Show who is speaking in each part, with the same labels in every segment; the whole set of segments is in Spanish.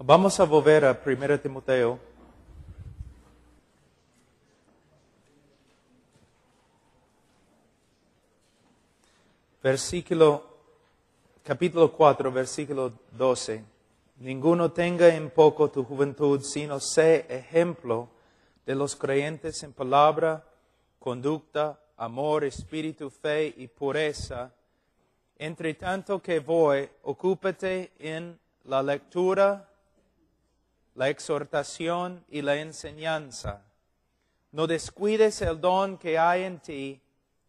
Speaker 1: Vamos a volver a 1 Timoteo. Capítulo 4, versículo 12. Ninguno tenga en poco tu juventud, sino sé ejemplo de los creyentes en palabra, conducta, amor, espíritu, fe y pureza. Entre tanto que voy, ocúpate en la lectura, la exhortación y la enseñanza. No descuides el don que hay en ti,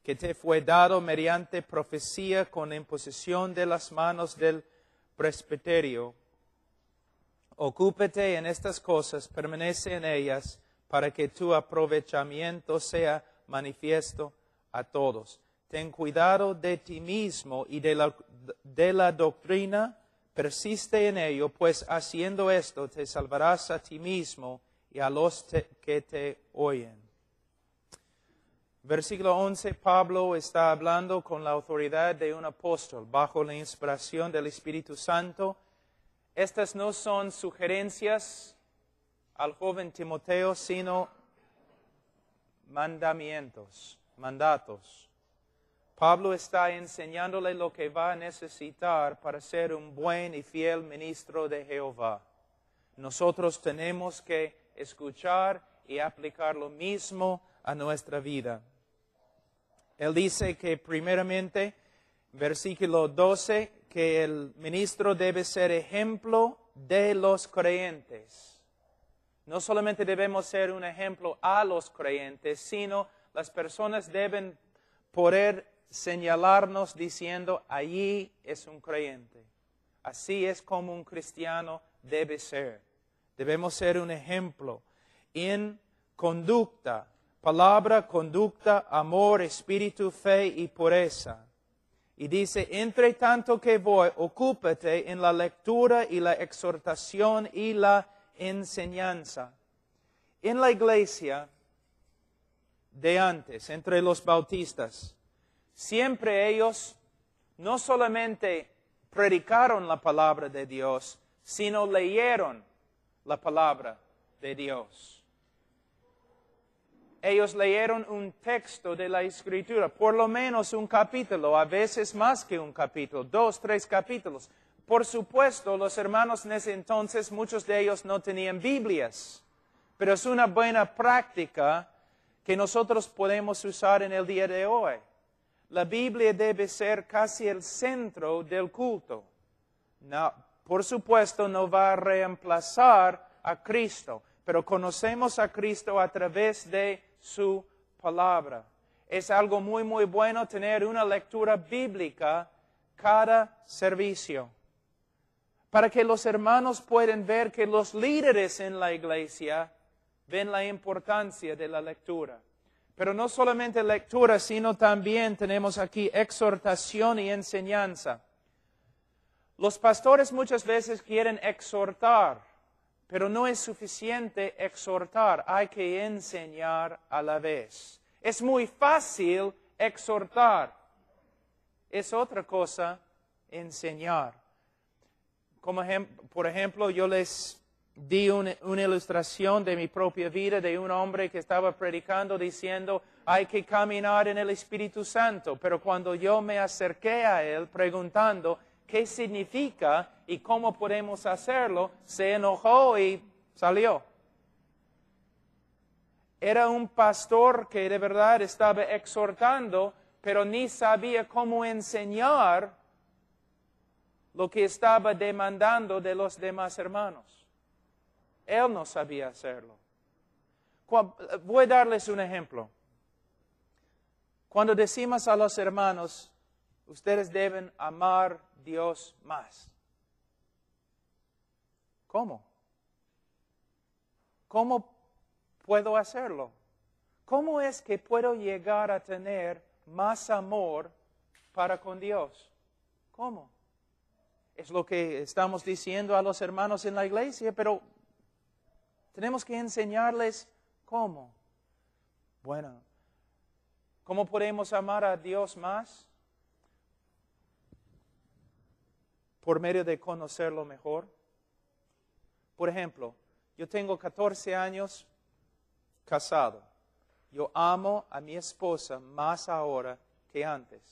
Speaker 1: que te fue dado mediante profecía con imposición de las manos del presbiterio. Ocúpate en estas cosas, permanece en ellas, para que tu aprovechamiento sea manifiesto a todos. Ten cuidado de ti mismo y de la doctrina, persiste en ello, pues haciendo esto te salvarás a ti mismo y a los que te oyen. Versículo 11, Pablo está hablando con la autoridad de un apóstol, bajo la inspiración del Espíritu Santo. Estas no son sugerencias al joven Timoteo, sino mandatos. Pablo está enseñándole lo que va a necesitar para ser un buen y fiel ministro de Jehová. Nosotros tenemos que escuchar y aplicar lo mismo a nuestra vida. Él dice que primeramente, versículo 12, que el ministro debe ser ejemplo de los creyentes. No solamente debemos ser un ejemplo a los creyentes, sino las personas deben poder señalarnos diciendo, allí es un creyente. Así es como un cristiano debe ser. Debemos ser un ejemplo en conducta, palabra, conducta, amor, espíritu, fe y pureza. Y dice, entre tanto que voy, ocúpate en la lectura y la exhortación y la enseñanza. En la iglesia de antes, entre los bautistas, siempre ellos no solamente predicaron la palabra de Dios, sino leyeron la palabra de Dios. Ellos leyeron un texto de la Escritura, por lo menos un capítulo, a veces más que un capítulo, 2, 3 capítulos. Por supuesto, los hermanos en ese entonces, muchos de ellos no tenían Biblias, pero es una buena práctica que nosotros podemos usar en el día de hoy. La Biblia debe ser casi el centro del culto. No, por supuesto, no va a reemplazar a Cristo, pero conocemos a Cristo a través de su palabra. Es algo muy, muy bueno tener una lectura bíblica cada servicio, para que los hermanos puedan ver que los líderes en la iglesia ven la importancia de la lectura. Pero no solamente lectura, sino también tenemos aquí exhortación y enseñanza. Los pastores muchas veces quieren exhortar, pero no es suficiente exhortar, hay que enseñar a la vez. Es muy fácil exhortar, es otra cosa enseñar. Por ejemplo, yo les di una ilustración de mi propia vida de un hombre que estaba predicando diciendo, hay que caminar en el Espíritu Santo, pero cuando yo me acerqué a él preguntando, ¿qué significa y cómo podemos hacerlo? Se enojó y salió. Era un pastor que de verdad estaba exhortando, pero ni sabía cómo enseñar lo que estaba demandando de los demás hermanos. Él no sabía hacerlo. Voy a darles un ejemplo. Cuando decimos a los hermanos, ustedes deben amar a Dios más. ¿Cómo? ¿Cómo puedo hacerlo? ¿Cómo es que puedo llegar a tener más amor para con Dios? ¿Cómo? Es lo que estamos diciendo a los hermanos en la iglesia, pero tenemos que enseñarles cómo. Bueno, ¿cómo podemos amar a Dios más? Por medio de conocerlo mejor, Por ejemplo, yo tengo 14 años casado. Yo amo a mi esposa más ahora que antes.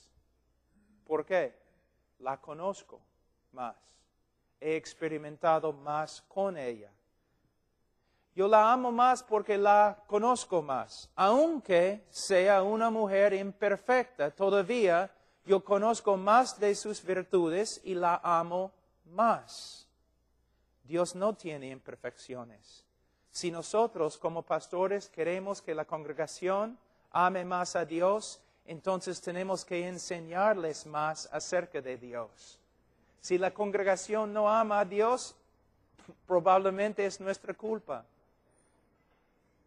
Speaker 1: ¿Por qué? La conozco más. He experimentado más con ella. Yo la amo más porque la conozco más. Aunque sea una mujer imperfecta, todavía yo conozco más de sus virtudes y la amo más. Dios no tiene imperfecciones. Si nosotros como pastores queremos que la congregación ame más a Dios, entonces tenemos que enseñarles más acerca de Dios. Si la congregación no ama a Dios, probablemente es nuestra culpa.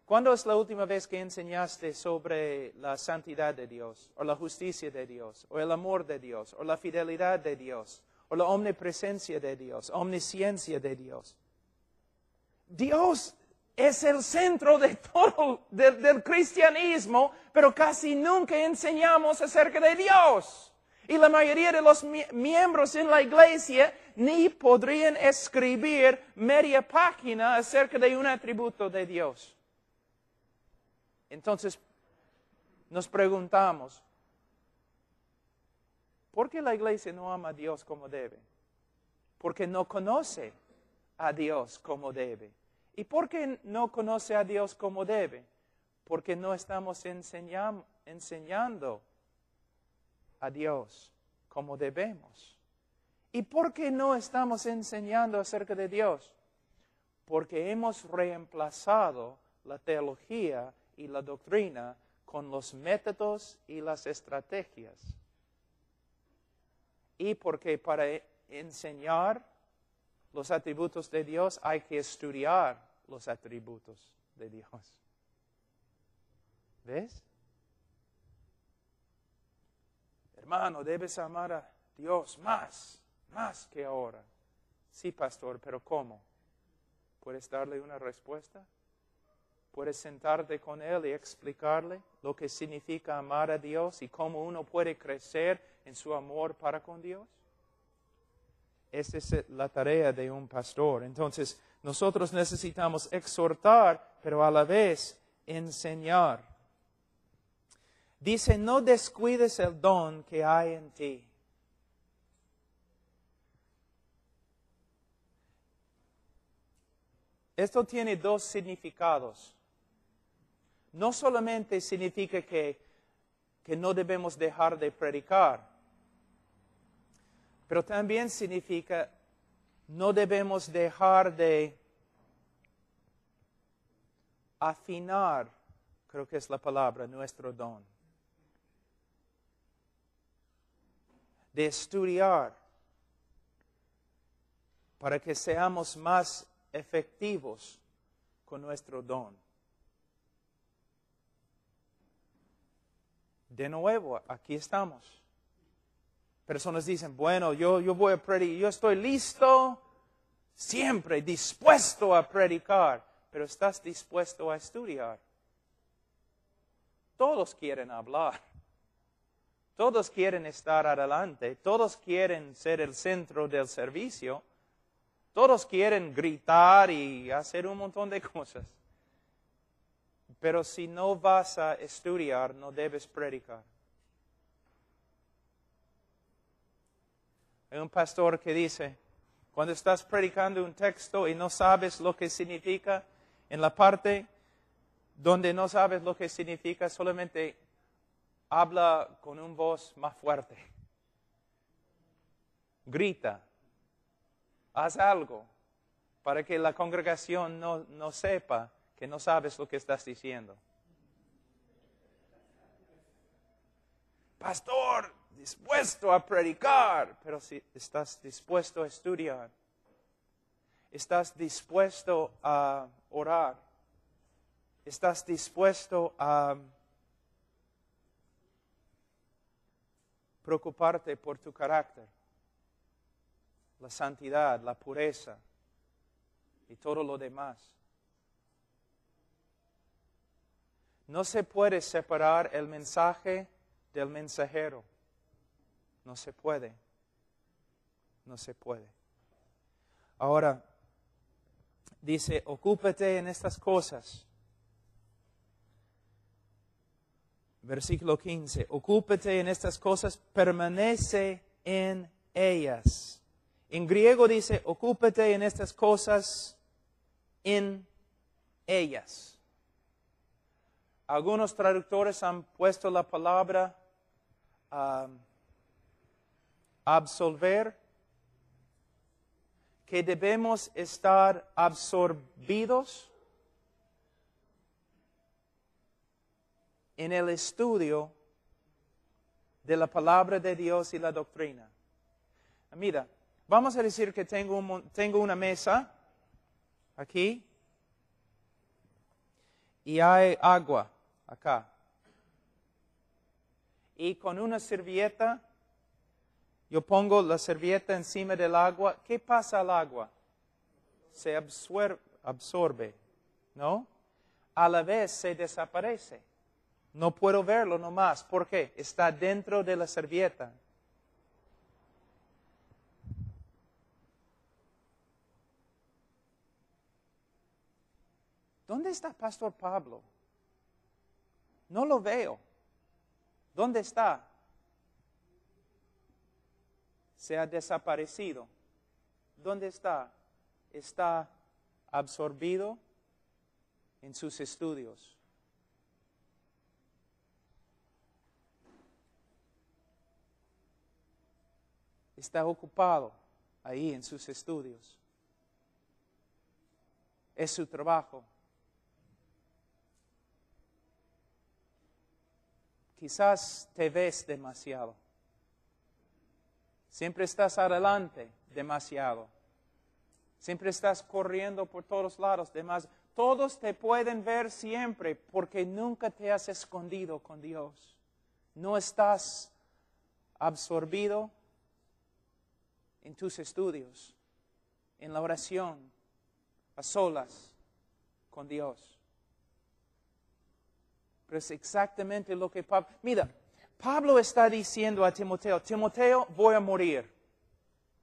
Speaker 1: ¿Cuándo es la última vez que enseñaste sobre la santidad de Dios, o la justicia de Dios, o el amor de Dios, o la fidelidad de Dios, o la omnipresencia de Dios, omnisciencia de Dios? Dios es el centro de todo del cristianismo, pero casi nunca enseñamos acerca de Dios. Y la mayoría de los miembros en la iglesia ni podrían escribir media página acerca de un atributo de Dios. Entonces, nos preguntamos, ¿por qué la iglesia no ama a Dios como debe? Porque no conoce a Dios como debe. ¿Y por qué no conoce a Dios como debe? Porque no estamos enseñando a Dios como debemos. ¿Y por qué no estamos enseñando acerca de Dios? Porque hemos reemplazado la teología y la doctrina con los métodos y las estrategias. Y porque para enseñar los atributos de Dios hay que estudiar los atributos de Dios. ¿Ves? Hermano, debes amar a Dios más que ahora. Sí, pastor, pero ¿cómo? ¿Puedes darle una respuesta? ¿Puedes sentarte con Él y explicarle lo que significa amar a Dios y cómo uno puede crecer en su amor para con Dios? Esa es la tarea de un pastor. Entonces, nosotros necesitamos exhortar, pero a la vez enseñar. Dice, no descuides el don que hay en ti. Esto tiene dos significados. No solamente significa que no debemos dejar de predicar, pero también significa no debemos dejar de afinar, creo que es la palabra, nuestro don. De estudiar para que seamos más efectivos con nuestro don. De nuevo, aquí estamos. Personas dicen, bueno, yo voy a predicar, yo estoy listo, siempre dispuesto a predicar, pero ¿estás dispuesto a estudiar? Todos quieren hablar, todos quieren estar adelante, todos quieren ser el centro del servicio, todos quieren gritar y hacer un montón de cosas. Pero si no vas a estudiar, no debes predicar. Hay un pastor que dice, cuando estás predicando un texto y no sabes lo que significa, en la parte donde no sabes lo que significa, solamente habla con una voz más fuerte. Grita. Haz algo para que la congregación no sepa que no sabes lo que estás diciendo. Pastor, dispuesto a predicar, pero si estás dispuesto a estudiar, estás dispuesto a orar, estás dispuesto a preocuparte por tu carácter, la santidad, la pureza y todo lo demás. No se puede separar el mensaje del mensajero. No se puede. No se puede. Ahora, dice, ocúpate en estas cosas. Versículo 15, ocúpate en estas cosas, permanece en ellas. En griego dice, ocúpate en estas cosas, en ellas. Algunos traductores han puesto la palabra absolver, que debemos estar absorbidos en el estudio de la palabra de Dios y la doctrina. Mira, vamos a decir que tengo una mesa aquí y hay agua acá. Y con una servilleta, yo pongo la servilleta encima del agua. ¿Qué pasa al agua? Se absorbe, ¿no? A la vez se desaparece. No puedo verlo nomás. ¿Por qué? Está dentro de la servilleta. ¿Dónde está Pastor Pablo? No lo veo. ¿Dónde está? Se ha desaparecido. ¿Dónde está? Está absorbido en sus estudios. Está ocupado ahí en sus estudios. Es su trabajo. Quizás te ves demasiado. Siempre estás adelante demasiado. Siempre estás corriendo por todos lados demasiado. Todos te pueden ver siempre porque nunca te has escondido con Dios. No estás absorbido en tus estudios, en la oración, a solas con Dios. Pero es exactamente lo que Pablo... Mira, Pablo está diciendo a Timoteo, Timoteo, voy a morir.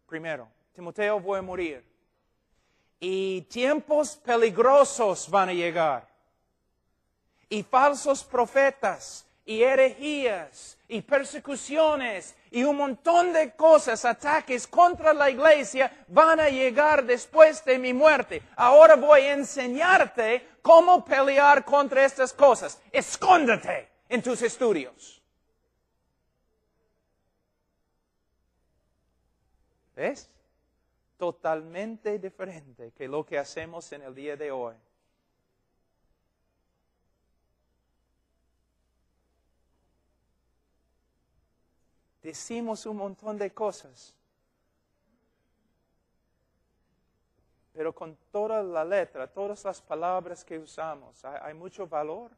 Speaker 1: Primero, Timoteo, voy a morir. Y tiempos peligrosos van a llegar. Y falsos profetas, y herejías, y persecuciones, y un montón de cosas, ataques contra la iglesia van a llegar después de mi muerte. Ahora voy a enseñarte cómo pelear contra estas cosas. Escóndete en tus estudios. ¿Ves? Totalmente diferente que lo que hacemos en el día de hoy. Decimos un montón de cosas, pero con toda la letra, todas las palabras que usamos, ¿hay mucho valor?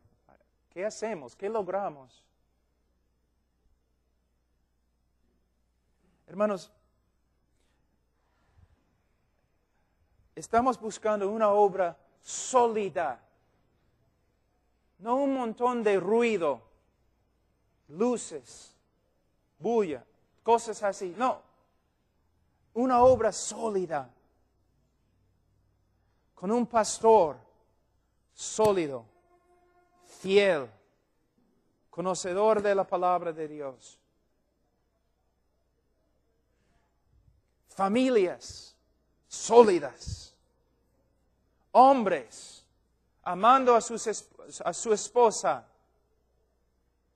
Speaker 1: ¿Qué hacemos? ¿Qué logramos? Hermanos, estamos buscando una obra sólida, no un montón de ruido, luces, bulla, cosas así. No, una obra sólida, con un pastor sólido, fiel, conocedor de la palabra de Dios. Familias sólidas, hombres amando a su esposa,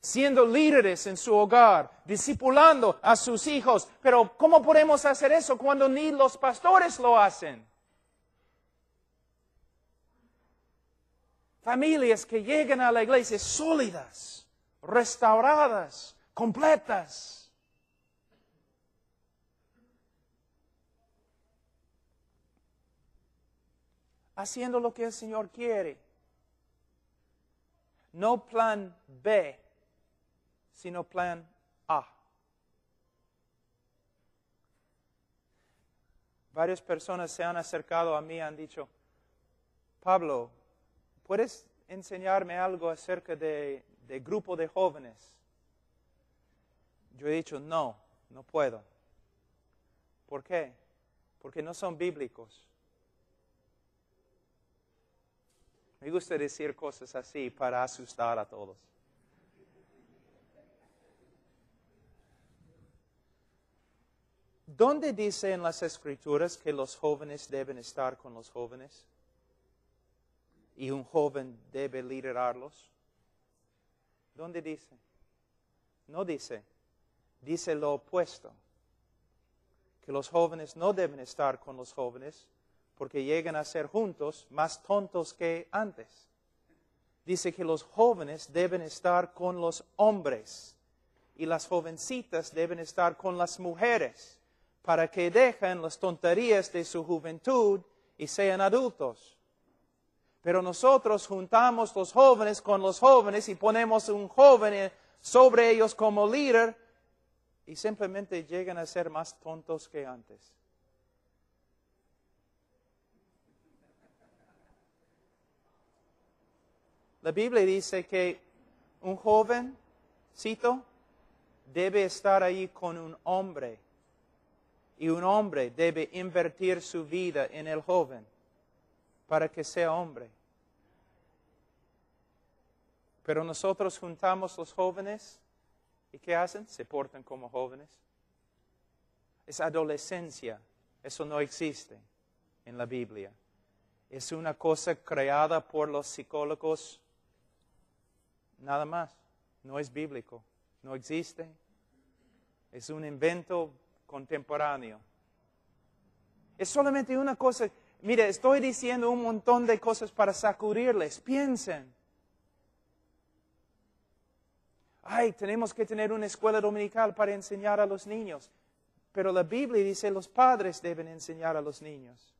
Speaker 1: siendo líderes en su hogar, discipulando a sus hijos. Pero ¿cómo podemos hacer eso cuando ni los pastores lo hacen? Familias que llegan a la iglesia sólidas, restauradas, completas. Haciendo lo que el Señor quiere. No plan B, sino plan A. Varias personas se han acercado a mí y han dicho, Pablo, ¿puedes enseñarme algo acerca de grupo de jóvenes? Yo he dicho, no puedo. ¿Por qué? Porque no son bíblicos. Me gusta decir cosas así para asustar a todos. ¿Dónde dice en las Escrituras que los jóvenes deben estar con los jóvenes? Y un joven debe liderarlos. ¿Dónde dice? No dice. Dice lo opuesto. Que los jóvenes no deben estar con los jóvenes porque llegan a ser juntos más tontos que antes. Dice que los jóvenes deben estar con los hombres y las jovencitas deben estar con las mujeres para que dejen las tonterías de su juventud y sean adultos. Pero nosotros juntamos los jóvenes con los jóvenes y ponemos un joven sobre ellos como líder y simplemente llegan a ser más tontos que antes. La Biblia dice que un jovencito debe estar ahí con un hombre. Y un hombre debe invertir su vida en el joven para que sea hombre. Pero nosotros juntamos los jóvenes y ¿qué hacen? Se portan como jóvenes. Es adolescencia. Eso no existe en la Biblia. Es una cosa creada por los psicólogos. Nada más. No es bíblico. No existe. Es un invento contemporáneo. Es solamente una cosa. Mire, estoy diciendo un montón de cosas para sacudirles. Piensen. Ay, tenemos que tener una escuela dominical para enseñar a los niños. Pero la Biblia dice los padres deben enseñar a los niños.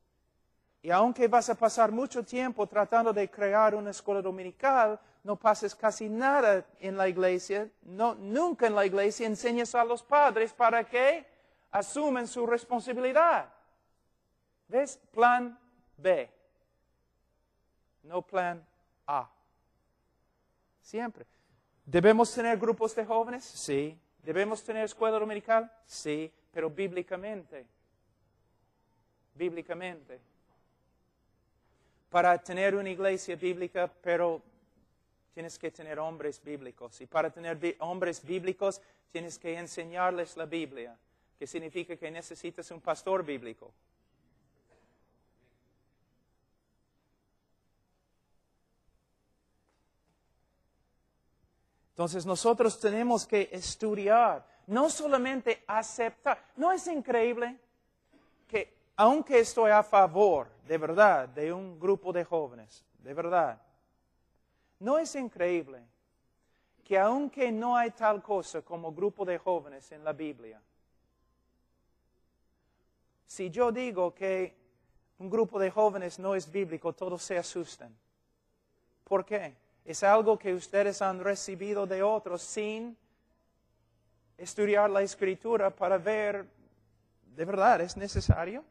Speaker 1: Y aunque vas a pasar mucho tiempo tratando de crear una escuela dominical, no pases casi nada en la iglesia, nunca en la iglesia enseñas a los padres para que asumen su responsabilidad. ¿Ves? Plan B. No plan A. Siempre. ¿Debemos tener grupos de jóvenes? Sí. ¿Debemos tener escuela dominical? Sí, pero bíblicamente. Bíblicamente. Para tener una iglesia bíblica, pero tienes que tener hombres bíblicos. Y para tener hombres bíblicos, tienes que enseñarles la Biblia. Que significa que necesitas un pastor bíblico. Entonces nosotros tenemos que estudiar, no solamente aceptar. ¿No es increíble que aunque estoy a favor, de verdad, de un grupo de jóvenes, de verdad, no es increíble que aunque no hay tal cosa como grupo de jóvenes en la Biblia, si yo digo que un grupo de jóvenes no es bíblico, todos se asustan. ¿Por qué? Es algo que ustedes han recibido de otros sin estudiar la Escritura para ver, ¿de verdad es necesario?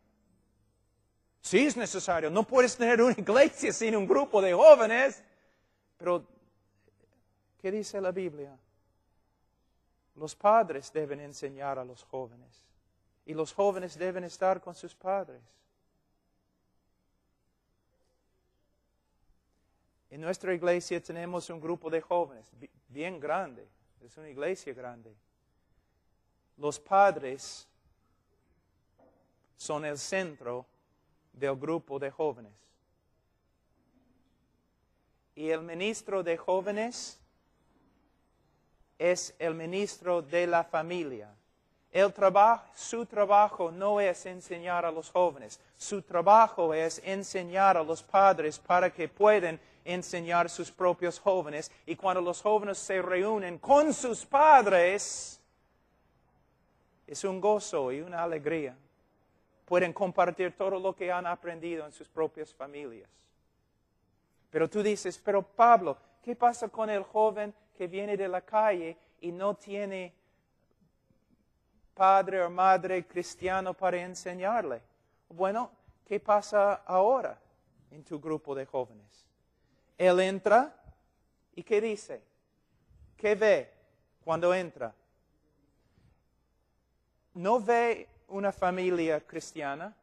Speaker 1: Sí es necesario. No puedes tener una iglesia sin un grupo de jóvenes. Pero, ¿qué dice la Biblia? Los padres deben enseñar a los jóvenes. Y los jóvenes deben estar con sus padres. En nuestra iglesia tenemos un grupo de jóvenes bien grande. Es una iglesia grande. Los padres son el centro del grupo de jóvenes. Y el ministro de jóvenes es el ministro de la familia. Su trabajo no es enseñar a los jóvenes. Su trabajo es enseñar a los padres para que puedan enseñar sus propios jóvenes. Y cuando los jóvenes se reúnen con sus padres, es un gozo y una alegría. Pueden compartir todo lo que han aprendido en sus propias familias. Pero tú dices, pero Pablo, ¿qué pasa con el joven que viene de la calle y no tiene padre o madre cristiano para enseñarle? Bueno, ¿qué pasa ahora en tu grupo de jóvenes? Él entra y ¿qué dice? ¿Qué ve cuando entra? No ve una familia cristiana.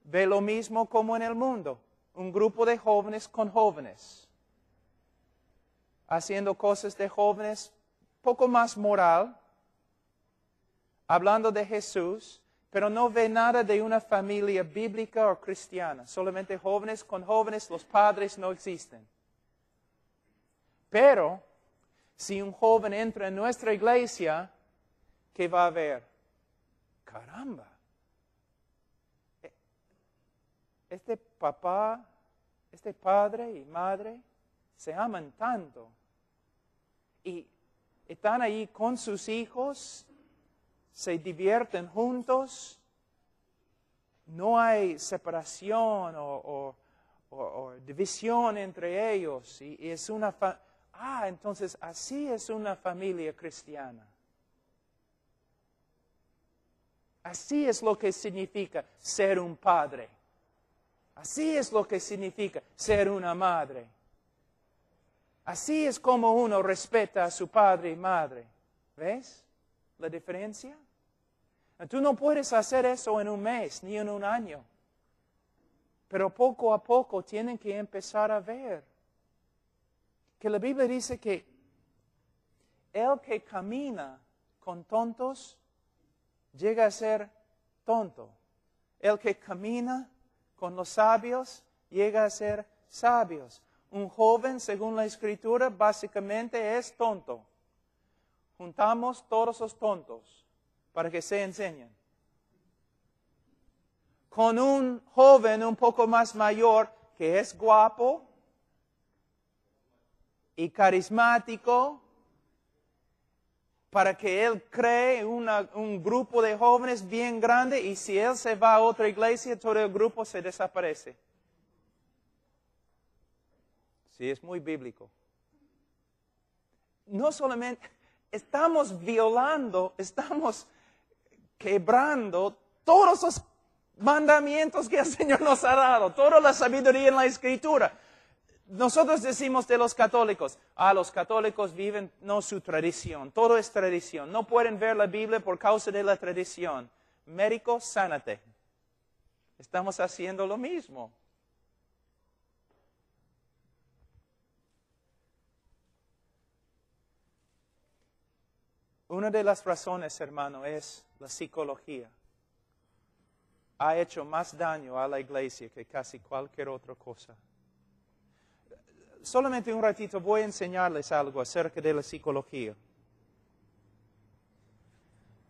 Speaker 1: Ve lo mismo como en el mundo. un grupo de jóvenes con jóvenes, haciendo cosas de jóvenes poco más moral, hablando de Jesús, pero no ve nada de una familia bíblica o cristiana. Solamente jóvenes con jóvenes, los padres no existen. Pero, si un joven entra en nuestra iglesia, ¿qué va a ver? Caramba. Este papá, este padre y madre se aman tanto. Y están ahí con sus hijos, se divierten juntos, no hay separación o división entre ellos. Y es una entonces así es una familia cristiana. Así es lo que significa ser un padre. Así es lo que significa ser una madre. Así es como uno respeta a su padre y madre. ¿Ves la diferencia? Tú no puedes hacer eso en un mes ni en un año. Pero poco a poco tienen que empezar a ver que la Biblia dice que el que camina con tontos llega a ser tonto. El que camina con los sabios llega a ser sabios. Un joven, según la Escritura, básicamente es tonto. Juntamos todos los tontos para que se enseñen. Con un joven un poco más mayor que es guapo y carismático, para que él cree un grupo de jóvenes bien grande, y si él se va a otra iglesia, todo el grupo se desaparece. Sí, es muy bíblico. No solamente estamos violando, estamos quebrando todos los mandamientos que el Señor nos ha dado, toda la sabiduría en la Escritura. Nosotros decimos de los católicos, los católicos viven, no su tradición, todo es tradición. No pueden ver la Biblia por causa de la tradición. Médico, sánate. Estamos haciendo lo mismo. Una de las razones, hermano, es la psicología. Ha hecho más daño a la iglesia que casi cualquier otra cosa. Solamente un ratito voy a enseñarles algo acerca de la psicología.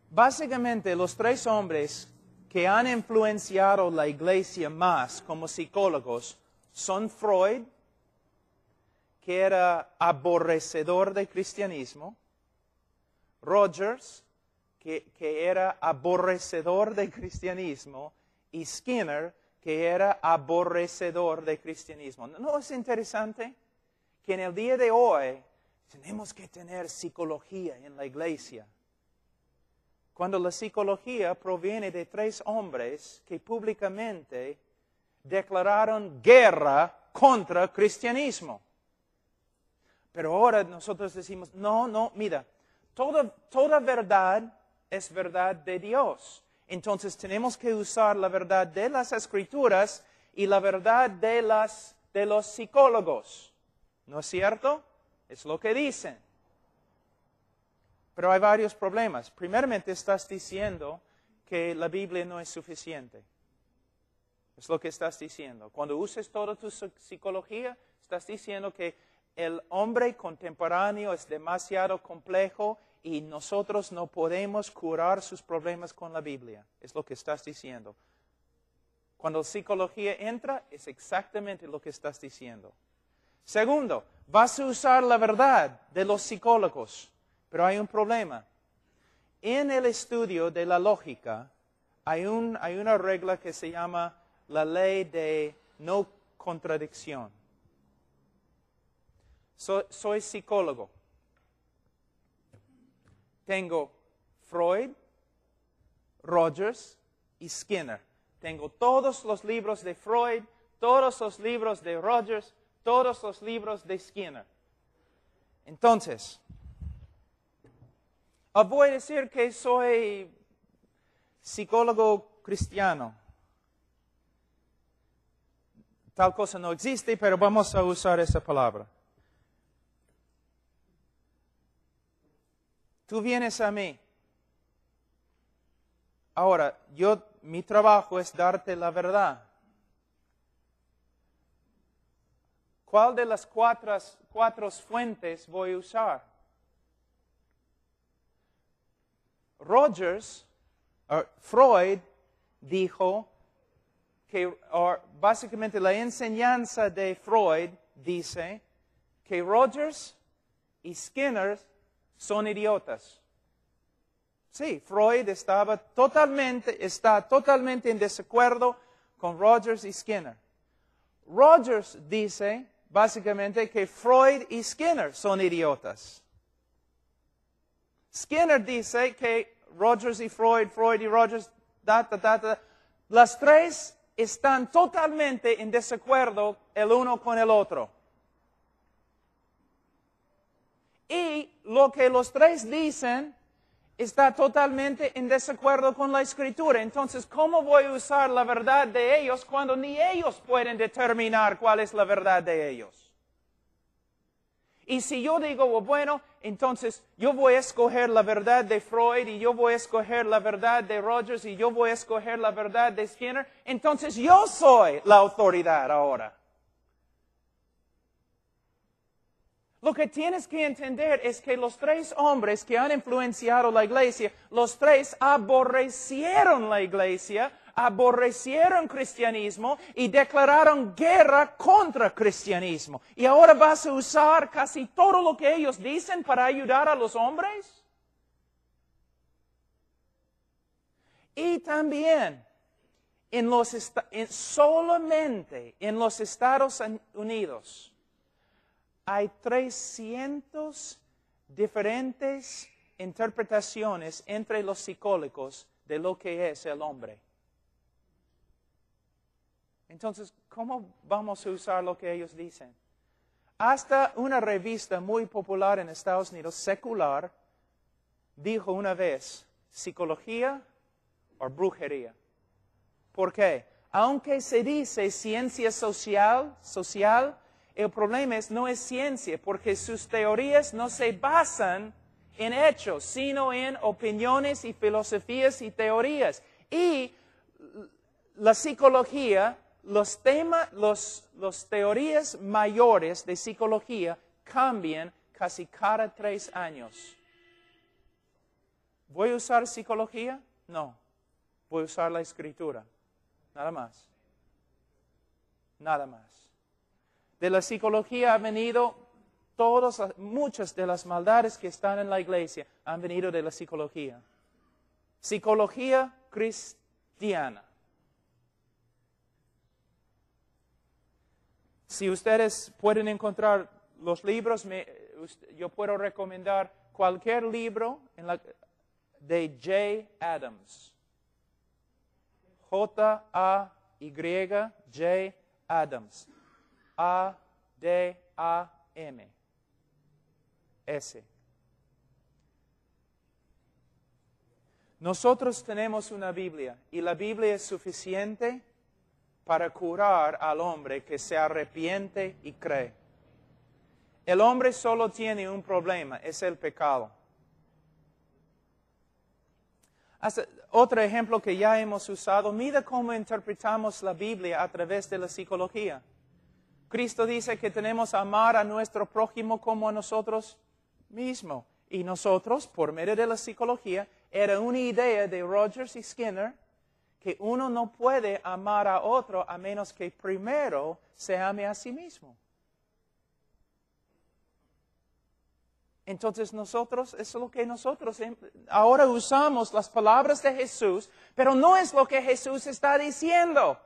Speaker 1: Básicamente, los tres hombres que han influenciado la iglesia más como psicólogos son Freud, que era aborrecedor del cristianismo, Rogers, que era aborrecedor del cristianismo, y Skinner, que era aborrecedor del cristianismo. ¿No es interesante que en el día de hoy tenemos que tener psicología en la iglesia? Cuando la psicología proviene de tres hombres que públicamente declararon guerra contra el cristianismo. Pero ahora nosotros decimos, no, mira, toda verdad es verdad de Dios. Entonces tenemos que usar la verdad de las Escrituras y la verdad de los psicólogos. ¿No es cierto? Es lo que dicen. Pero hay varios problemas. Primeramente, estás diciendo que la Biblia no es suficiente. Es lo que estás diciendo. Cuando uses toda tu psicología, estás diciendo que el hombre contemporáneo es demasiado complejo y nosotros no podemos curar sus problemas con la Biblia. Es lo que estás diciendo. Cuando la psicología entra, es exactamente lo que estás diciendo. Segundo, vas a usar la verdad de los psicólogos, pero hay un problema. En el estudio de la lógica, hay una regla que se llama la ley de no contradicción. Soy psicólogo. Tengo Freud, Rogers y Skinner. Tengo todos los libros de Freud, todos los libros de Rogers, todos los libros de Skinner. Entonces, voy a decir que soy psicólogo cristiano. tal cosa no existe, pero vamos a usar esa palabra. Tú vienes a mí. Ahora, mi trabajo es darte la verdad. ¿Cuál de las cuatro fuentes voy a usar? Freud dijo que, básicamente la enseñanza de Freud dice que Rogers y Skinner son idiotas. Sí, Freud está totalmente en desacuerdo con Rogers y Skinner. Rogers dice básicamente que Freud y Skinner son idiotas. Skinner dice que Rogers y Freud y Rogers, las tres están totalmente en desacuerdo el uno con el otro. Y lo que los tres dicen está totalmente en desacuerdo con la Escritura. Entonces, ¿cómo voy a usar la verdad de ellos cuando ni ellos pueden determinar cuál es la verdad de ellos? Y si yo digo, bueno, entonces yo voy a escoger la verdad de Freud y yo voy a escoger la verdad de Rogers y yo voy a escoger la verdad de Skinner, entonces yo soy la autoridad ahora. Lo que tienes que entender es que los tres hombres que han influenciado la iglesia, los tres aborrecieron la iglesia, aborrecieron cristianismo y declararon guerra contra cristianismo. ¿Y ahora vas a usar casi todo lo que ellos dicen para ayudar a los hombres? Y también, solamente en los Estados Unidos, hay 300 diferentes interpretaciones entre los psicólogos de lo que es el hombre. Entonces, ¿cómo vamos a usar lo que ellos dicen? Hasta una revista muy popular en Estados Unidos, secular, dijo una vez, psicología o brujería. ¿Por qué? Aunque se dice ciencia social, el problema no es ciencia, porque sus teorías no se basan en hechos, sino en opiniones y filosofías y teorías. Y la psicología, las teorías mayores de psicología cambian casi cada 3 años. ¿Voy a usar psicología? No. Voy a usar la Escritura. Nada más. Nada más. De la psicología han venido muchas de las maldades que están en la iglesia han venido de la psicología. Psicología cristiana. Si ustedes pueden encontrar los libros, yo puedo recomendar cualquier libro de J. Adams. J-A-Y, Adams. A-D-A-M-S. Nosotros tenemos una Biblia y la Biblia es suficiente para curar al hombre que se arrepiente y cree. El hombre solo tiene un problema, es el pecado. Otro ejemplo que ya hemos usado, mira cómo interpretamos la Biblia a través de la psicología. Cristo dice que tenemos que amar a nuestro prójimo como a nosotros mismos. Y nosotros, por medio de la psicología, era una idea de Rogers y Skinner que uno no puede amar a otro a menos que primero se ame a sí mismo. Entonces eso es lo que nosotros ahora usamos las palabras de Jesús, pero no es lo que Jesús está diciendo.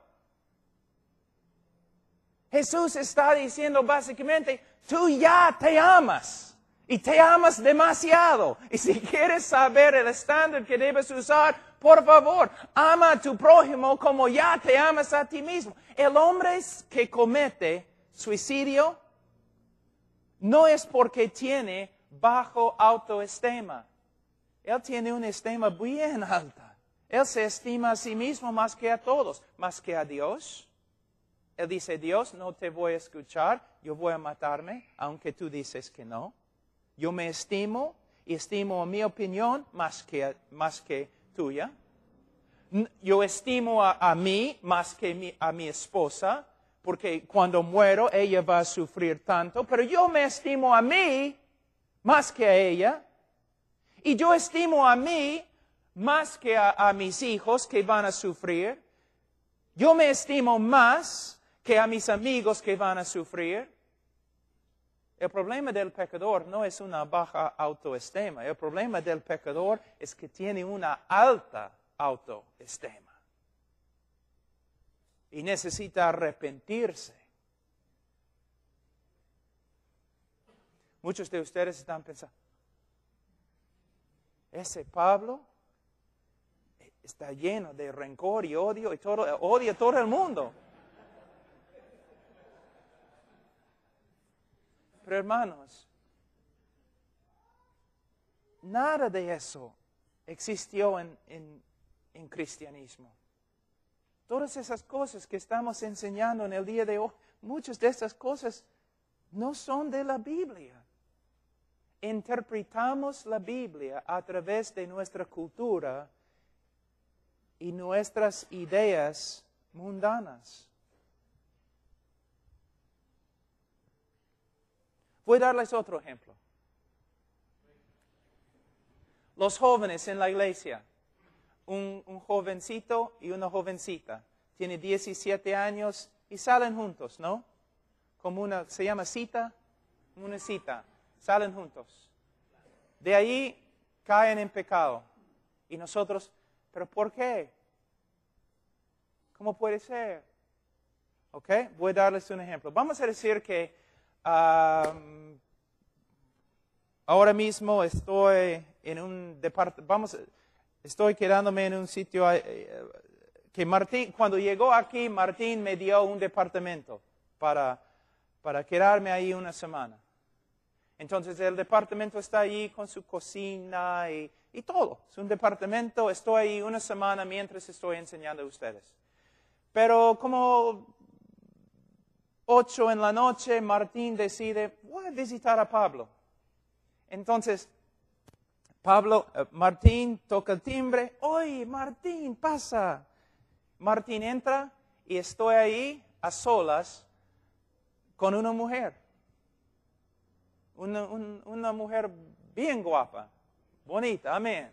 Speaker 1: Jesús está diciendo básicamente, tú ya te amas y te amas demasiado. Y si quieres saber el estándar que debes usar, por favor, ama a tu prójimo como ya te amas a ti mismo. El hombre que comete suicidio no es porque tiene bajo autoestima. Él tiene una estima bien alta. Él se estima a sí mismo más que a todos, más que a Dios. Él dice, Dios, no te voy a escuchar, yo voy a matarme, aunque tú dices que no. Yo me estimo y estimo mi opinión más que tuya. Yo estimo a mí más que a mi esposa, porque cuando muero ella va a sufrir tanto, pero yo me estimo a mí más que a ella. Y yo estimo a mí más que a mis hijos que van a sufrir. Yo me estimo más que a mis amigos que van a sufrir. El problema del pecador no es una baja autoestima. El problema del pecador es que tiene una alta autoestima. Y necesita arrepentirse. Muchos de ustedes están pensando, ese Pablo está lleno de rencor y odio y odia a todo el mundo. Pero hermanos, nada de eso existió en cristianismo. Todas esas cosas que estamos enseñando en el día de hoy, muchas de esas cosas no son de la Biblia. Interpretamos la Biblia a través de nuestra cultura y nuestras ideas mundanas. Voy a darles otro ejemplo. Los jóvenes en la iglesia. Un jovencito y una jovencita. Tiene 17 años y salen juntos, ¿no? Se llama cita, una cita. Salen juntos. De ahí caen en pecado. Y nosotros, ¿pero por qué? ¿Cómo puede ser? ¿Ok? Voy a darles un ejemplo. Vamos a decir que ahora mismo estoy en un departamento, estoy quedándome en un sitio que Martín, cuando llegó aquí, Martín me dio un departamento para quedarme ahí una semana. Entonces el departamento está ahí con su cocina y todo. Es un departamento, estoy ahí una semana mientras estoy enseñando a ustedes. Pero como 8 p.m, Martín decide, voy a visitar a Pablo. Entonces, Martín toca el timbre. Oye, Martín, pasa. Martín entra y estoy ahí a solas con una mujer. Una mujer bien guapa, bonita, amén.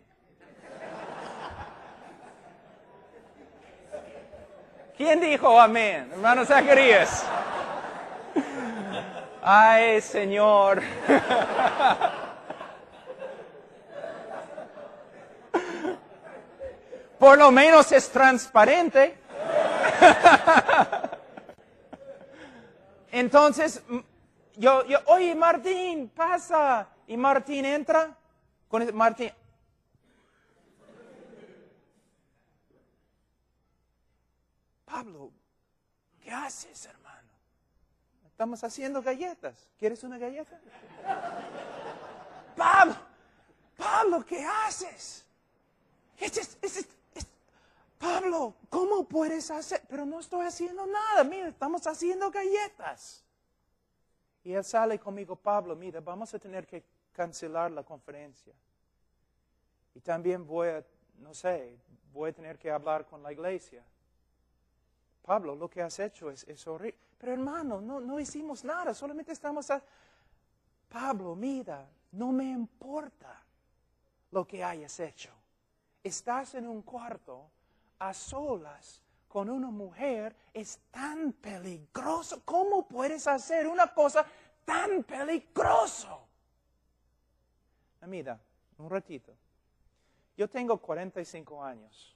Speaker 1: ¿Quién dijo amén? Hermano Zacarías. Ay, Señor. Por lo menos es transparente. Entonces, oye, Martín, pasa. Y Martín entra. Martín. Pablo, ¿qué haces, hermano? Estamos haciendo galletas. ¿Quieres una galleta? Pablo, ¿qué haces? Pablo, ¿cómo puedes hacer? Pero no estoy haciendo nada. Mira, estamos haciendo galletas. Y él sale conmigo, Pablo, mira, vamos a tener que cancelar la conferencia. Y también voy a tener que hablar con la iglesia. Pablo, lo que has hecho es horrible. Pero hermano, no hicimos nada, solamente estamos Pablo, mira, no me importa lo que hayas hecho. Estás en un cuarto a solas con una mujer, es tan peligroso. ¿Cómo puedes hacer una cosa tan peligrosa? Mira, un ratito. Yo tengo 45 años.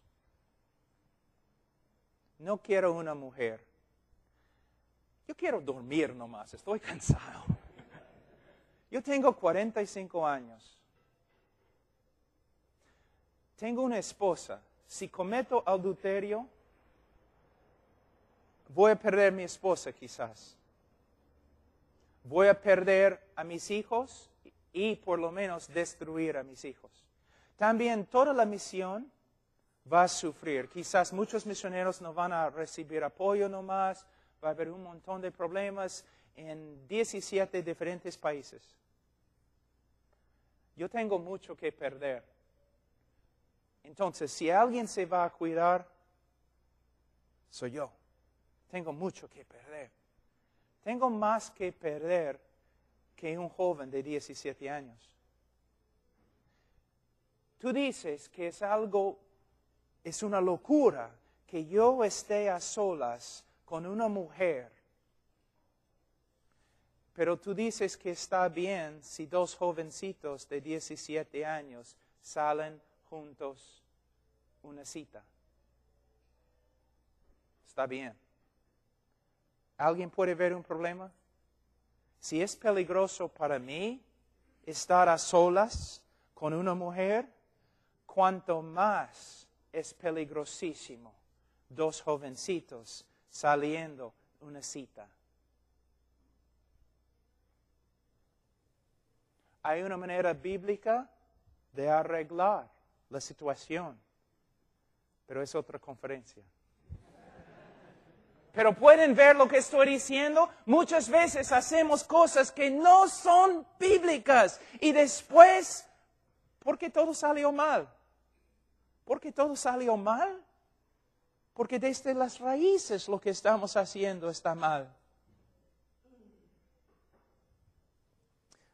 Speaker 1: No quiero una mujer. Yo quiero dormir nomás, estoy cansado. Yo tengo 45 años. Tengo una esposa. Si cometo adulterio, voy a perder a mi esposa quizás. Voy a perder a mis hijos y por lo menos destruir a mis hijos. También toda la misión va a sufrir. Quizás muchos misioneros no van a recibir apoyo nomás. va a haber un montón de problemas en 17 diferentes países. Yo tengo mucho que perder. Entonces, si alguien se va a cuidar, soy yo. Tengo mucho que perder. Tengo más que perder que un joven de 17 años. Tú dices que es una locura que yo esté a solas con una mujer. Pero tú dices que está bien si dos jovencitos de 17 años salen juntos una cita. Está bien. ¿Alguien puede ver un problema? Si es peligroso para mí estar a solas con una mujer, cuanto más es peligrosísimo dos jovencitos saliendo una cita. Hay una manera bíblica de arreglar la situación, pero es otra conferencia. Pero pueden ver lo que estoy diciendo. Muchas veces hacemos cosas que no son bíblicas y después, ¿por qué todo salió mal? ¿Por qué todo salió mal? Porque desde las raíces lo que estamos haciendo está mal.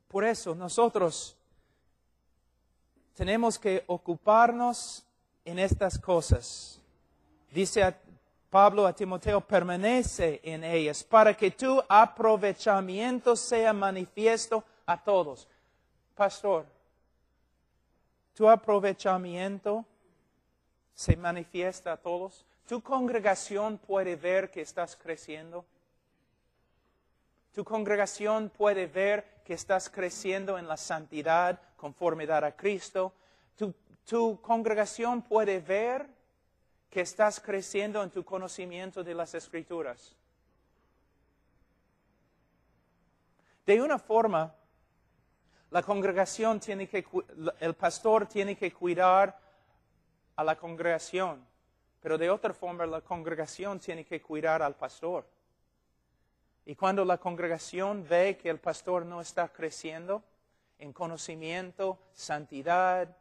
Speaker 1: Por eso nosotros tenemos que ocuparnos en estas cosas. Dice Pablo a Timoteo, permanece en ellas para que tu aprovechamiento sea manifiesto a todos. Pastor, ¿tu aprovechamiento se manifiesta a todos? ¿Tu congregación puede ver que estás creciendo? ¿Tu congregación puede ver que estás creciendo en la santidad, conformidad a Cristo? ¿Tu congregación puede ver que estás creciendo en tu conocimiento de las Escrituras? De una forma, la congregación el pastor tiene que cuidar a la congregación, pero de otra forma la congregación tiene que cuidar al pastor. Y cuando la congregación ve que el pastor no está creciendo en conocimiento, santidad,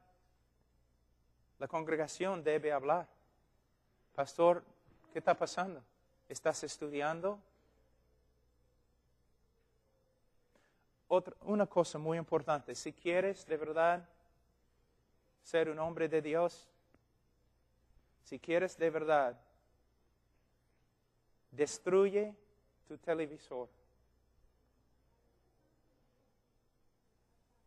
Speaker 1: la congregación debe hablar. Pastor, ¿qué está pasando? ¿Estás estudiando? Una cosa muy importante, si quieres de verdad ser un hombre de Dios, si quieres de verdad, destruye tu televisor.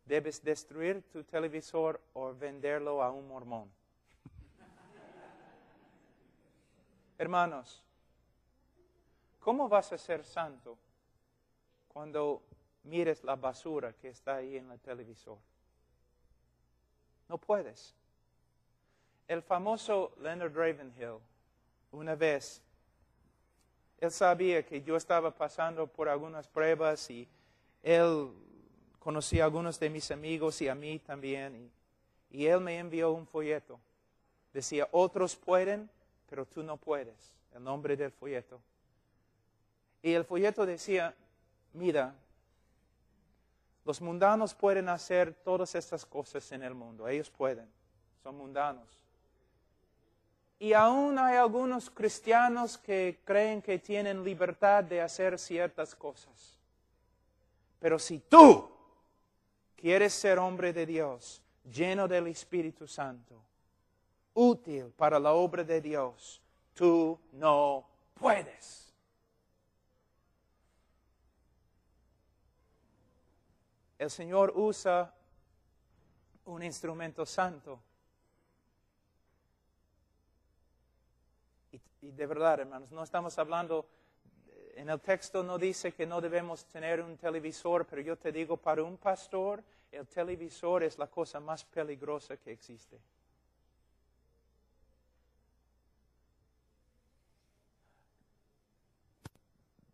Speaker 1: Debes destruir tu televisor o venderlo a un mormón. Hermanos, ¿cómo vas a ser santo cuando mires la basura que está ahí en el televisor? No puedes. El famoso Leonard Ravenhill, una vez, él sabía que yo estaba pasando por algunas pruebas y él conocía a algunos de mis amigos y a mí también. Y él me envió un folleto. Decía, otros pueden, pero tú no puedes. El nombre del folleto. Y el folleto decía, mira, los mundanos pueden hacer todas estas cosas en el mundo. Ellos pueden. Son mundanos. Y aún hay algunos cristianos que creen que tienen libertad de hacer ciertas cosas. Pero si tú quieres ser hombre de Dios, lleno del Espíritu Santo, útil para la obra de Dios, tú no puedes. El Señor usa un instrumento santo. Y de verdad, hermanos, no estamos hablando, en el texto no dice que no debemos tener un televisor, pero yo te digo, para un pastor, el televisor es la cosa más peligrosa que existe.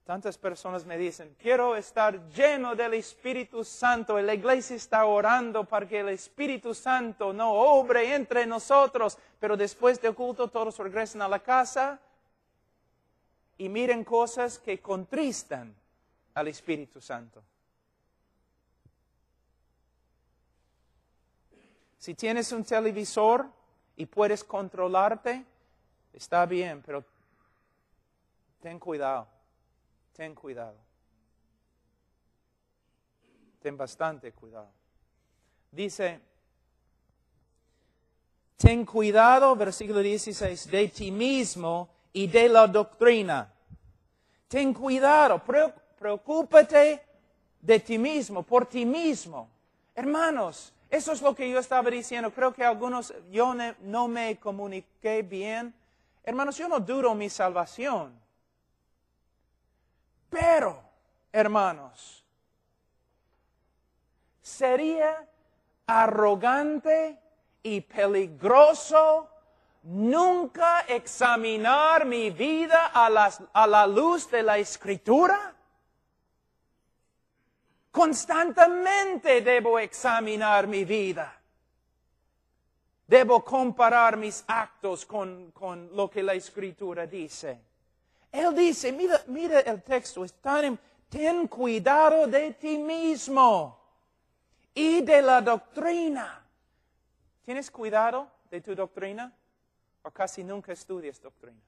Speaker 1: Tantas personas me dicen, quiero estar lleno del Espíritu Santo. Y la iglesia está orando para que el Espíritu Santo no obre entre nosotros. Pero después del culto todos regresan a la casa. y miren cosas que contristan al Espíritu Santo. Si tienes un televisor y puedes controlarte, está bien, pero ten cuidado, ten cuidado. Ten bastante cuidado. Dice, ten cuidado, versículo 16, de ti mismo y de la doctrina. Ten cuidado, preocúpate de ti mismo, por ti mismo. Hermanos, eso es lo que yo estaba diciendo. Creo que algunos, yo no me comuniqué bien. Hermanos, yo no dudo mi salvación. Pero, hermanos, sería arrogante y peligroso nunca examinar mi vida a la luz de la Escritura. Constantemente debo examinar mi vida. Debo comparar mis actos con lo que la Escritura dice. Él dice, mira el texto, ten cuidado de ti mismo y de la doctrina. ¿Tienes cuidado de tu doctrina? ¿O casi nunca estudias doctrina?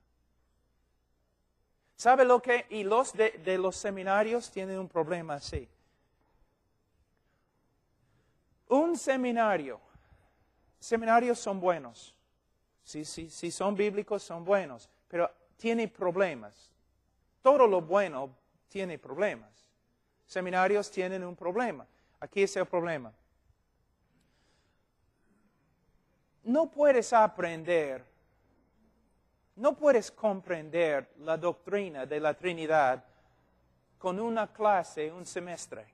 Speaker 1: ¿Sabe lo que? Y los de los seminarios tienen un problema así. Seminarios son buenos. Si son bíblicos, son buenos. Pero tiene problemas. Todo lo bueno tiene problemas. Seminarios tienen un problema. Aquí es el problema. No puedes comprender la doctrina de la Trinidad con una clase, un semestre.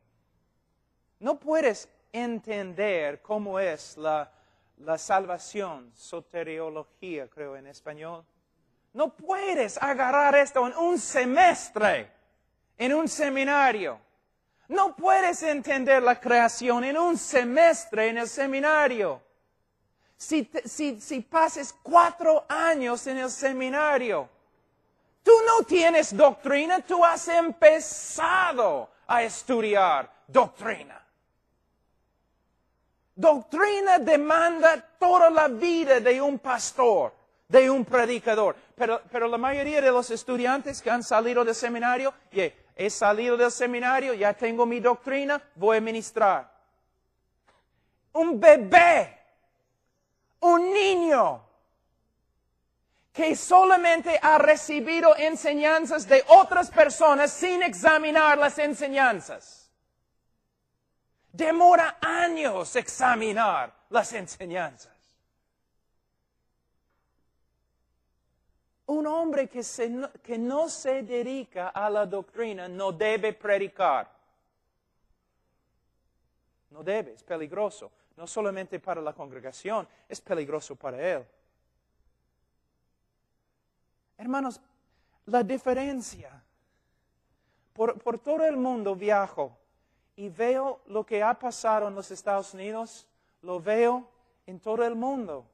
Speaker 1: No puedes entender cómo es la salvación, soteriología, creo en español. No puedes agarrar esto en un semestre, en un seminario. No puedes entender la creación en un semestre en el seminario. Si pases 4 años en el seminario, tú no tienes doctrina, tú has empezado a estudiar doctrina. Doctrina demanda toda la vida de un pastor, de un predicador. Pero la mayoría de los estudiantes que han salido del seminario, he salido del seminario, ya tengo mi doctrina, voy a ministrar. Un bebé, un niño, que solamente ha recibido enseñanzas de otras personas sin examinar las enseñanzas. Demora años examinar las enseñanzas. Un hombre que no se dedica a la doctrina no debe predicar. No debe, es peligroso. No solamente para la congregación, es peligroso para él. Hermanos, la diferencia. Por todo el mundo viajo y veo lo que ha pasado en los Estados Unidos, lo veo en todo el mundo.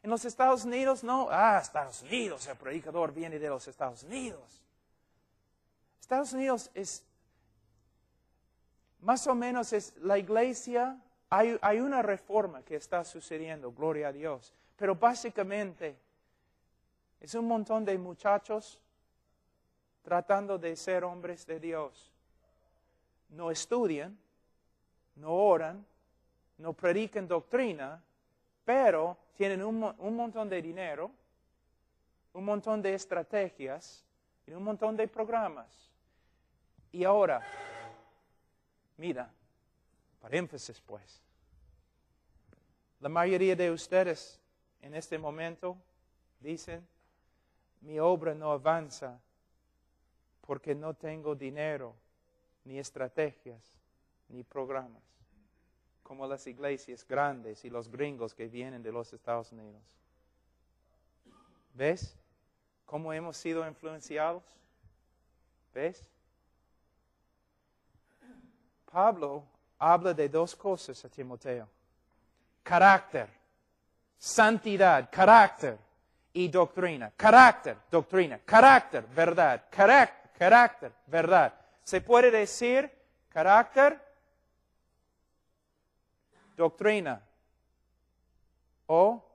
Speaker 1: En los Estados Unidos, no, Estados Unidos, el predicador viene de los Estados Unidos. Estados Unidos es, más o menos es la iglesia, hay una reforma que está sucediendo, gloria a Dios. Pero básicamente es un montón de muchachos tratando de ser hombres de Dios. No estudian, no oran, no predican doctrina, pero tienen un montón de dinero, un montón de estrategias y un montón de programas. Y ahora, mira, para énfasis pues, la mayoría de ustedes en este momento dicen, mi obra no avanza porque no tengo dinero, ni estrategias, ni programas, como las iglesias grandes y los gringos que vienen de los Estados Unidos. ¿Ves cómo hemos sido influenciados? ¿Ves? Pablo habla de 2 cosas a Timoteo. Carácter, santidad, carácter y doctrina. Carácter, doctrina. Carácter, verdad. Carácter, verdad. Se puede decir carácter, doctrina o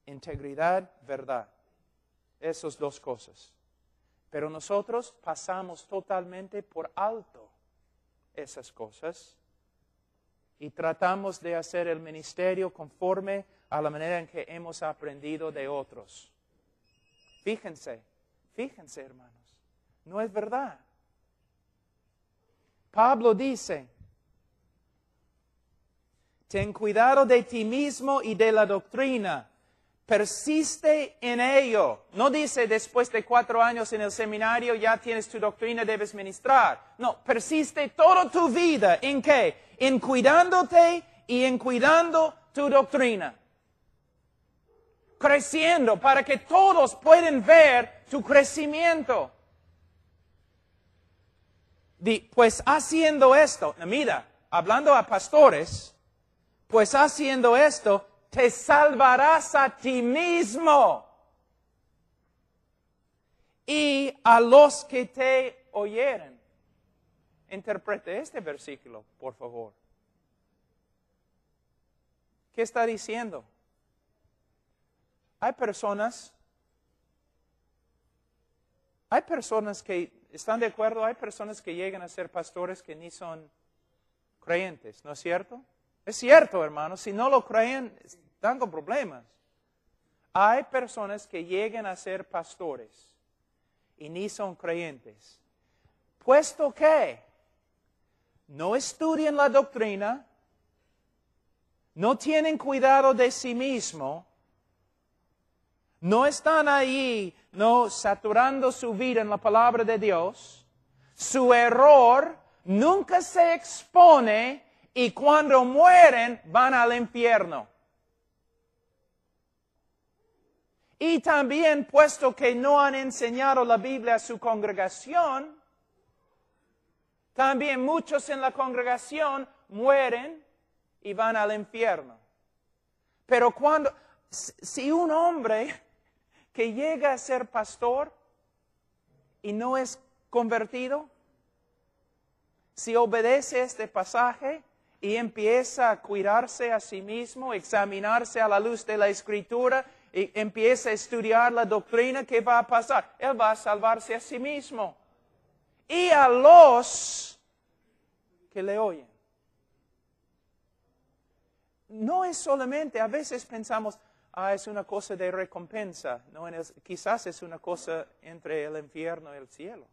Speaker 1: integridad, verdad. Esas dos cosas. Pero nosotros pasamos totalmente por alto esas cosas y tratamos de hacer el ministerio conforme a la manera en que hemos aprendido de otros. Fíjense, hermanos, no es verdad. Pablo dice, ten cuidado de ti mismo y de la doctrina. Persiste en ello. No dice después de 4 años en el seminario ya tienes tu doctrina, debes ministrar. No, persiste toda tu vida. ¿En qué? En cuidándote y en cuidando tu doctrina. Creciendo para que todos puedan ver tu crecimiento. Pues haciendo esto, mira, hablando a pastores, pues haciendo esto, te salvarás a ti mismo y a los que te oyeren. Interprete este versículo, por favor. ¿Qué está diciendo? Hay personas que están de acuerdo, hay personas que llegan a ser pastores que ni son creyentes, ¿no es cierto? Es cierto, hermanos, si no lo creen, están con problemas. Hay personas que llegan a ser pastores y ni son creyentes, puesto que no estudian la doctrina, no tienen cuidado de sí mismo, no están ahí, no saturando su vida en la palabra de Dios, su error nunca se expone y cuando mueren van al infierno. Y también, puesto que no han enseñado la Biblia a su congregación, también muchos en la congregación mueren y van al infierno. Pero si un hombre que llega a ser pastor y no es convertido, si obedece este pasaje y empieza a cuidarse a sí mismo, examinarse a la luz de la Escritura y empieza a estudiar la doctrina, ¿qué va a pasar? Él va a salvarse a sí mismo y a los que le oyen. No es solamente, a veces pensamos, es una cosa de recompensa. No, quizás es una cosa entre el infierno y el cielo.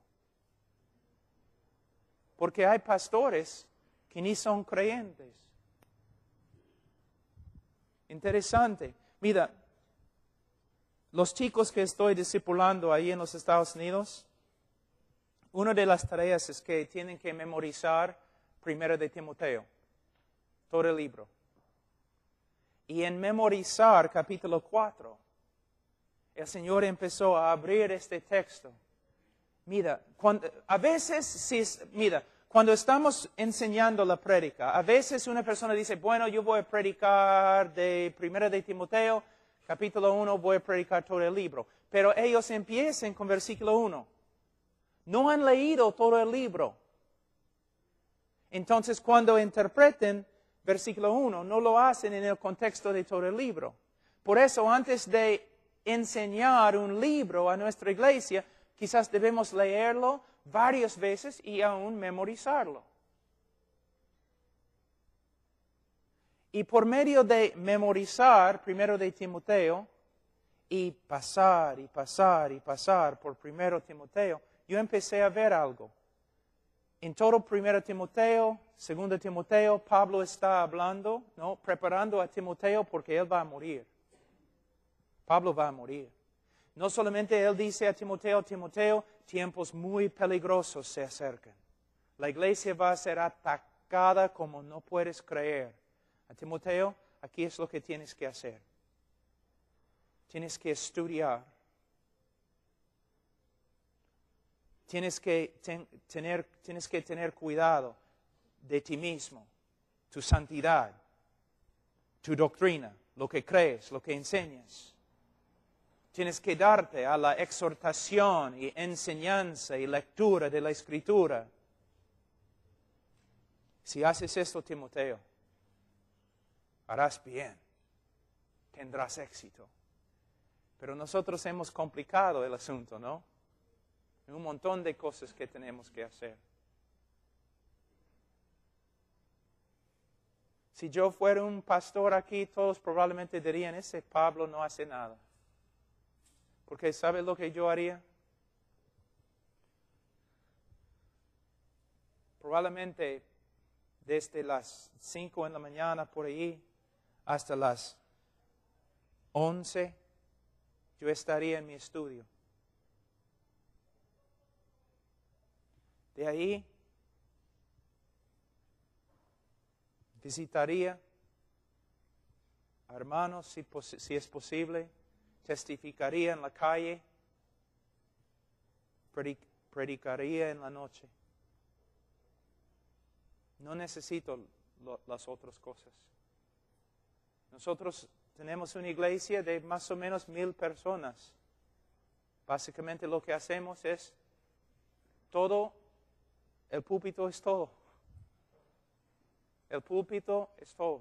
Speaker 1: Porque hay pastores que ni son creyentes. Interesante. Mira, los chicos que estoy discipulando ahí en los Estados Unidos, una de las tareas es que tienen que memorizar 1 de Timoteo, todo el libro. Y en memorizar capítulo 4, el Señor empezó a abrir este texto. Mira, cuando estamos enseñando la prédica, a veces una persona dice, bueno, yo voy a predicar de 1 de Timoteo, capítulo 1, voy a predicar todo el libro. Pero ellos empiezan con versículo 1. No han leído todo el libro. Entonces, cuando interpreten versículo 1, no lo hacen en el contexto de todo el libro. Por eso, antes de enseñar un libro a nuestra iglesia, quizás debemos leerlo varias veces y aún memorizarlo. Y por medio de memorizar 1 de Timoteo y pasar por 1 Timoteo, yo empecé a ver algo. En todo 1 Timoteo, 2 Timoteo, Pablo está hablando, ¿no? Preparando a Timoteo porque él va a morir. Pablo va a morir. No solamente él dice a Timoteo, tiempos muy peligrosos se acercan. La iglesia va a ser atacada como no puedes creer. A Timoteo, aquí es lo que tienes que hacer. Tienes que estudiar. Tienes que tener cuidado de ti mismo, tu santidad, tu doctrina, lo que crees, lo que enseñas. Tienes que darte a la exhortación y enseñanza y lectura de la Escritura. Si haces esto, Timoteo, harás bien, tendrás éxito. Pero nosotros hemos complicado el asunto, ¿no? Hay un montón de cosas que tenemos que hacer. Si yo fuera un pastor aquí, todos probablemente dirían, ese Pablo no hace nada. Porque ¿sabe lo que yo haría? Probablemente desde las 5 de la mañana por ahí hasta las 11, yo estaría en mi estudio. De ahí visitaría a hermanos si es posible, testificaría en la calle, predicaría en la noche. No necesito las otras cosas. Nosotros tenemos una iglesia de más o menos 1,000 personas. Básicamente lo que hacemos es todo, el púlpito es todo. El púlpito es todo.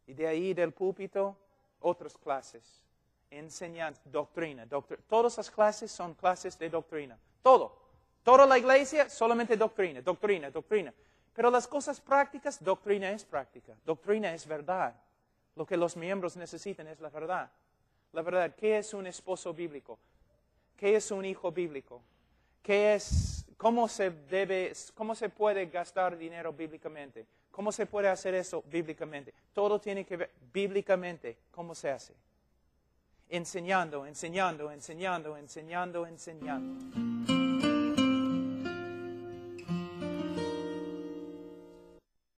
Speaker 1: Y de ahí del púlpito, otras clases. Enseñanza, doctrina. Todas las clases son clases de doctrina. Todo. Toda la iglesia, solamente doctrina, doctrina, doctrina. Pero las cosas prácticas, doctrina es práctica. Doctrina es verdad. Lo que los miembros necesitan es la verdad. La verdad, ¿qué es un esposo bíblico? ¿Qué es un hijo bíblico? ¿Cómo se puede gastar dinero bíblicamente? ¿Cómo se puede hacer eso bíblicamente? Todo tiene que ver bíblicamente. ¿Cómo se hace? Enseñando, enseñando, enseñando, enseñando, enseñando.